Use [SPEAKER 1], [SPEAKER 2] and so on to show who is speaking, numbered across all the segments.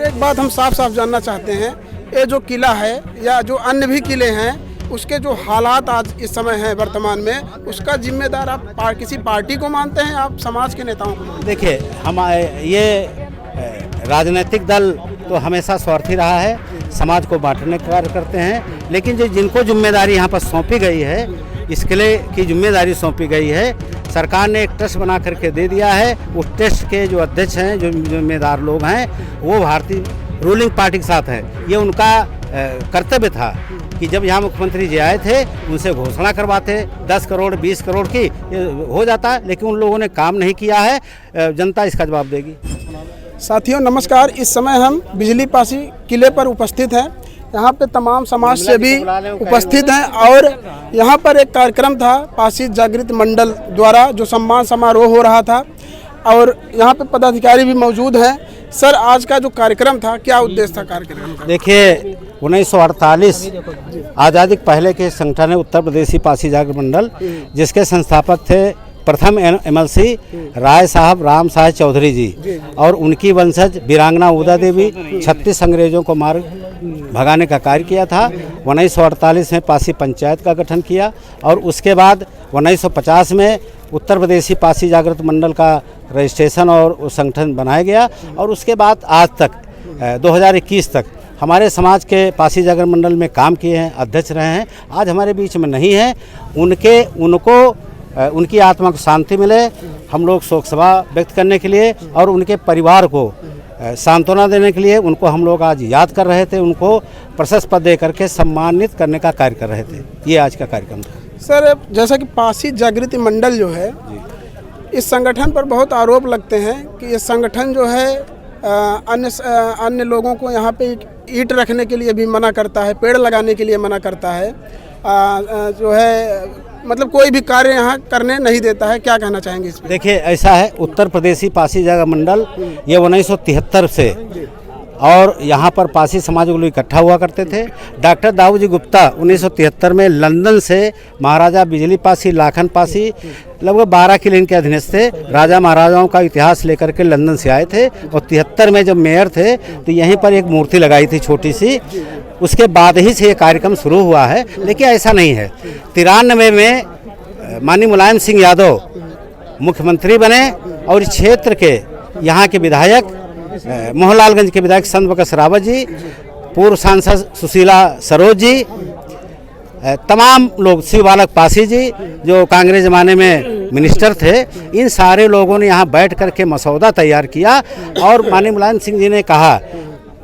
[SPEAKER 1] एक बात हम साफ साफ जानना चाहते हैं, ये जो किला है या जो अन्य भी किले हैं, उसके जो हालात आज इस समय हैं वर्तमान में, उसका जिम्मेदार आप किसी पार्टी को मानते हैं, आप समाज के नेताओं को मानते हैं?
[SPEAKER 2] देखिए, हम ये राजनीतिक दल तो हमेशा स्वार्थी रहा है, समाज को बांटने का कार्य करते हैं, लेकिन जिनको जिम्मेदारी यहाँ पर सौंपी गई है, इस किले की जिम्मेदारी सौंपी गई है, सरकार ने एक ट्रस्ट बना करके दे दिया है। उस ट्रस्ट के जो अध्यक्ष हैं, जो जिम्मेदार लोग हैं, वो भारतीय रूलिंग पार्टी के साथ हैं। ये उनका कर्तव्य था कि जब यहाँ मुख्यमंत्री जी आए थे, उनसे घोषणा करवाते, 10 करोड़ 20 करोड़ की हो जाता, लेकिन उन लोगों ने काम नहीं किया है। जनता इसका जवाब देगी।
[SPEAKER 1] साथियों नमस्कार, इस समय हम बिजली पासी किले पर उपस्थित हैं। यहाँ पे तमाम समाज से भी उपस्थित हैं और यहाँ पर एक कार्यक्रम था पासी जागृत मंडल द्वारा, जो सम्मान समारोह हो रहा था और यहाँ पे पदाधिकारी भी मौजूद हैं। सर, आज का जो कार्यक्रम था, क्या उद्देश्य था कार्यक्रम का?
[SPEAKER 2] देखिए, 1948 आज़ादी के पहले के संगठन है उत्तर प्रदेशी पासी जागृत मंडल, जिसके संस्थापक थे प्रथम MLC राय साहब राम साहब चौधरी जी और उनकी वंशज वीरांगना उदा देवी 36 अंग्रेजों को मार भगाने का कार्य किया था। 1948 में पासी पंचायत का गठन किया और उसके बाद 1950 में उत्तर प्रदेशी पासी जागृत मंडल का रजिस्ट्रेशन और संगठन बनाया गया और उसके बाद आज तक 2021 तक हमारे समाज के पासी जागृत मंडल में काम किए हैं, अध्यक्ष रहे हैं। आज हमारे बीच में नहीं है, उनकी आत्मा को शांति मिले, हम लोग शोक सभा व्यक्त करने के लिए और उनके परिवार को सांत्वना देने के लिए उनको हम लोग आज याद कर रहे थे, उनको प्रशस्ति पद दे करके सम्मानित करने का कार्य कर रहे थे। ये आज का कार्यक्रम था।
[SPEAKER 1] सर, जैसा कि पासी जागृति मंडल जो है, इस संगठन पर बहुत आरोप लगते हैं कि ये संगठन जो है अन्य लोगों को यहाँ पे ईंट रखने के लिए भी मना करता है, पेड़ लगाने के लिए मना करता है, जो है मतलब कोई भी कार्य यहाँ करने नहीं देता है। क्या कहना चाहेंगे इस पर?
[SPEAKER 2] देखिए, ऐसा है, उत्तर प्रदेशी पासी जागृत मंडल ये 1973 से और यहाँ पर पासी समाज के लोग इकट्ठा हुआ करते थे। डॉक्टर दाऊजी गुप्ता 1973 में लंदन से महाराजा बिजली पासी, लाखन पासी लगभग 12 किले इनके अधीनस्थ थे। राजा महाराजाओं का इतिहास लेकर के लंदन से आए थे और 73 में जब मेयर थे तो यहीं पर एक मूर्ति लगाई थी छोटी सी। उसके बाद ही से ये कार्यक्रम शुरू हुआ है, लेकिन ऐसा नहीं है। 93 में माननीय मुलायम सिंह यादव मुख्यमंत्री बने और इस क्षेत्र के यहाँ के विधायक मोहनलालगंज के विधायक संत प्रकाश रावत जी, पूर्व सांसद सुशीला सरोज जी, तमाम लोग, शिव बालक पासी जी जो कांग्रेस ज़माने में मिनिस्टर थे, इन सारे लोगों ने यहाँ बैठ करके मसौदा तैयार किया और माननीय मुलायम सिंह जी ने कहा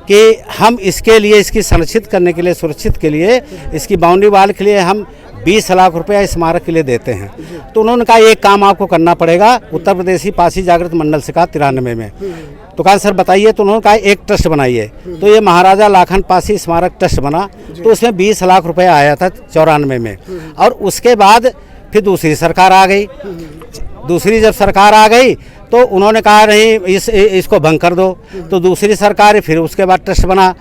[SPEAKER 2] कि हम इसके लिए, इसकी संरक्षित करने के लिए, सुरक्षित के लिए, इसकी बाउंड्री वाल के लिए हम 20 लाख रुपया स्मारक के लिए देते हैं। तो उन्होंने कहा एक काम आपको करना पड़ेगा। उत्तर प्रदेशी पासी जागृत मंडल से कहा 93 में, तो कहा सर बताइए। तो उन्होंने कहा एक ट्रस्ट बनाइए। तो ये महाराजा लाखन पासी स्मारक ट्रस्ट बना, तो उसमें 20 लाख रुपया आया था 94 में। और उसके बाद फिर दूसरी सरकार आ गई। दूसरी जब सरकार आ गई तो उन्होंने कहा नहीं, इसको भंग कर दो। तो दूसरी सरकार, फिर उसके बाद ट्रस्ट बना।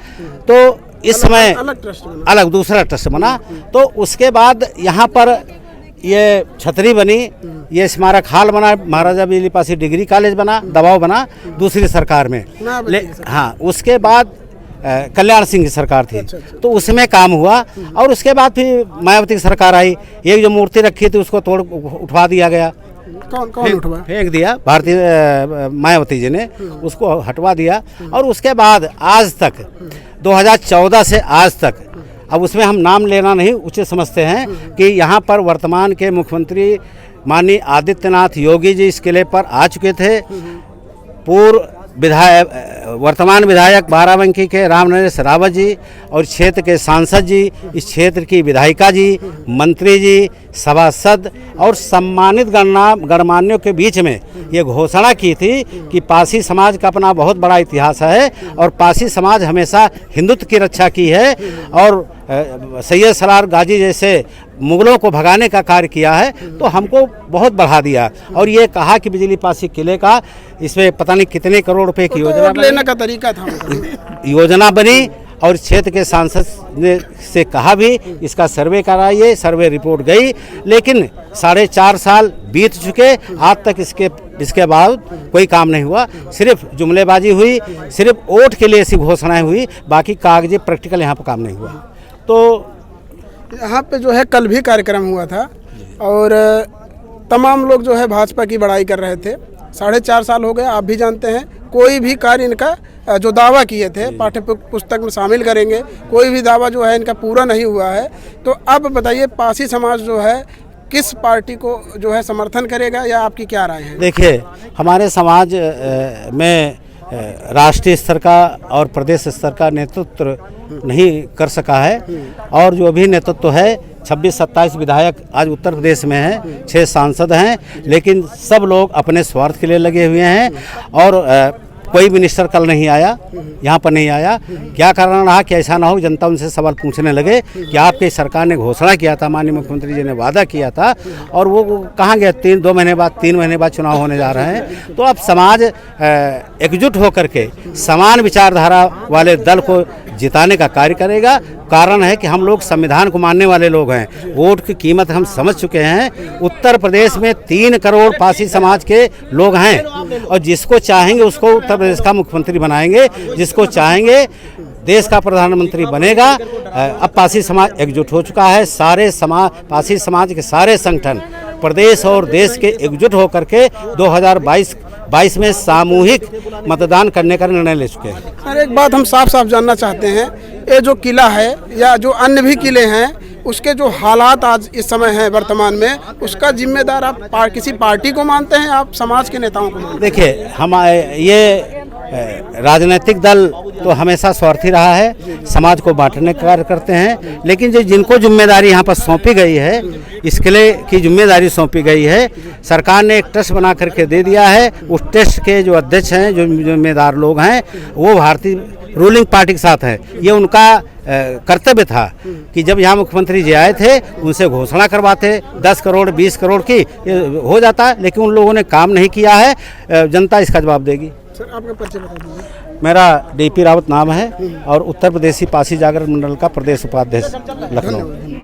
[SPEAKER 2] तो इस समय अलग दूसरा ट्रस्ट बना। तो उसके बाद यहाँ पर ये छतरी बनी, ये स्मारक हाल बना, महाराजा बिजली पासी डिग्री कॉलेज बना, दबाव बना दूसरी सरकार में। हाँ, उसके बाद कल्याण सिंह की सरकार थी। तो उसमें काम हुआ और उसके बाद फिर मायावती की सरकार आई। एक जो मूर्ति रखी थी उसको उठवा दिया गया।
[SPEAKER 1] कौन उठवा?
[SPEAKER 2] फेंक दिया, भारतीय मायावती जी ने उसको हटवा दिया। और उसके बाद आज तक 2014 से आज तक, अब उसमें हम नाम लेना नहीं उचित समझते हैं कि यहाँ पर वर्तमान के मुख्यमंत्री माननीय आदित्यनाथ योगी जी इस किले पर आ चुके थे। वर्तमान विधायक बाराबंकी के राम नरेश रावत जी और क्षेत्र के सांसद जी, इस क्षेत्र की विधायिका जी, मंत्री जी, सभासद और सम्मानित गणमान्यों के बीच में ये घोषणा की थी कि पासी समाज का अपना बहुत बड़ा इतिहास है और पासी समाज हमेशा हिंदुत्व की रक्षा की है और सैयद सरार गाजी जैसे मुगलों को भगाने का कार्य किया है। तो हमको बहुत बढ़ा दिया और ये कहा कि बिजली पासी किले का, इसमें पता नहीं कितने करोड़ रुपए की योजना
[SPEAKER 1] लेने का तरीका था,
[SPEAKER 2] योजना बनी और क्षेत्र के सांसद ने से कहा भी इसका सर्वे कराइए। सर्वे रिपोर्ट गई, लेकिन 4.5 साल बीत चुके, आज तक इसके जिसके बाद कोई काम नहीं हुआ, सिर्फ जुमलेबाजी हुई, सिर्फ वोट के लिए ऐसी घोषणाएं हुई, बाकी कागजी प्रैक्टिकल यहाँ पर काम नहीं हुआ। तो
[SPEAKER 1] यहाँ पे जो है कल भी कार्यक्रम हुआ था और तमाम लोग जो है भाजपा की बड़ाई कर रहे थे। 4.5 साल हो गए, आप भी जानते हैं, कोई भी कार्य इनका जो दावा किए थे पाठ्य पुस्तक में शामिल करेंगे, कोई भी दावा जो है इनका पूरा नहीं हुआ है। तो अब बताइए, पासी समाज जो है किस पार्टी को जो है समर्थन करेगा या आपकी क्या राय है?
[SPEAKER 2] देखिए, हमारे समाज में राष्ट्रीय स्तर का और प्रदेश स्तर का नेतृत्व नहीं कर सका है, और जो भी नेतृत्व है 26-27 विधायक आज उत्तर प्रदेश में हैं, 6 सांसद हैं, लेकिन सब लोग अपने स्वार्थ के लिए लगे हुए हैं। और कोई मिनिस्टर कल नहीं आया, यहाँ पर नहीं आया। क्या कारण रहा कि ऐसा ना हो जनता उनसे सवाल पूछने लगे कि आपकी सरकार ने घोषणा किया था, माननीय मुख्यमंत्री जी ने वादा किया था, और वो कहाँ गया? 2 महीने बाद 3 महीने बाद चुनाव होने जा रहे हैं। तो अब समाज एकजुट होकर के समान विचारधारा वाले दल को जिताने का कार्य करेगा। कारण है कि हम लोग संविधान को मानने वाले लोग हैं, वोट की कीमत हम समझ चुके हैं। उत्तर प्रदेश में 3 करोड़ पासी समाज के लोग हैं, और जिसको चाहेंगे उसको उत्तर प्रदेश का मुख्यमंत्री बनाएंगे, जिसको चाहेंगे देश का प्रधानमंत्री बनेगा। अब पासी समाज एकजुट हो चुका है। सारे समाज, पासी समाज के सारे संगठन प्रदेश और देश के एकजुट होकर के 2022 में सामूहिक मतदान करने का निर्णय ले चुके हैं।
[SPEAKER 1] सर, एक बात हम साफ साफ जानना चाहते हैं, ये जो किला है या जो अन्य भी किले हैं, उसके जो हालात आज इस समय हैं वर्तमान में, उसका जिम्मेदार आप किसी पार्टी को मानते हैं, आप समाज के नेताओं को मानते हैं?
[SPEAKER 2] देखिए, हम ये राजनीतिक दल तो हमेशा स्वार्थी रहा है, समाज को बांटने का कार्य करते हैं, लेकिन जो जिनको जिम्मेदारी यहाँ पर सौंपी गई है, इस किले की जिम्मेदारी सौंपी गई है, सरकार ने एक ट्रस्ट बना करके दे दिया है। उस ट्रस्ट के जो अध्यक्ष हैं, जो जिम्मेदार लोग हैं, वो भारतीय रूलिंग पार्टी के साथ हैं। ये उनका कर्तव्य था कि जब यहाँ मुख्यमंत्री जी आए थे, उनसे घोषणा करवाते 10 करोड़ 20 करोड़ की, ये हो जाता, लेकिन उन लोगों ने काम नहीं किया है। जनता इसका जवाब देगी।
[SPEAKER 1] सर, आपका परिचय बता दीजिए।
[SPEAKER 2] मेरा DP रावत नाम है और उत्तर प्रदेशी पासी जागरण मंडल का प्रदेश उपाध्यक्ष लखनऊ।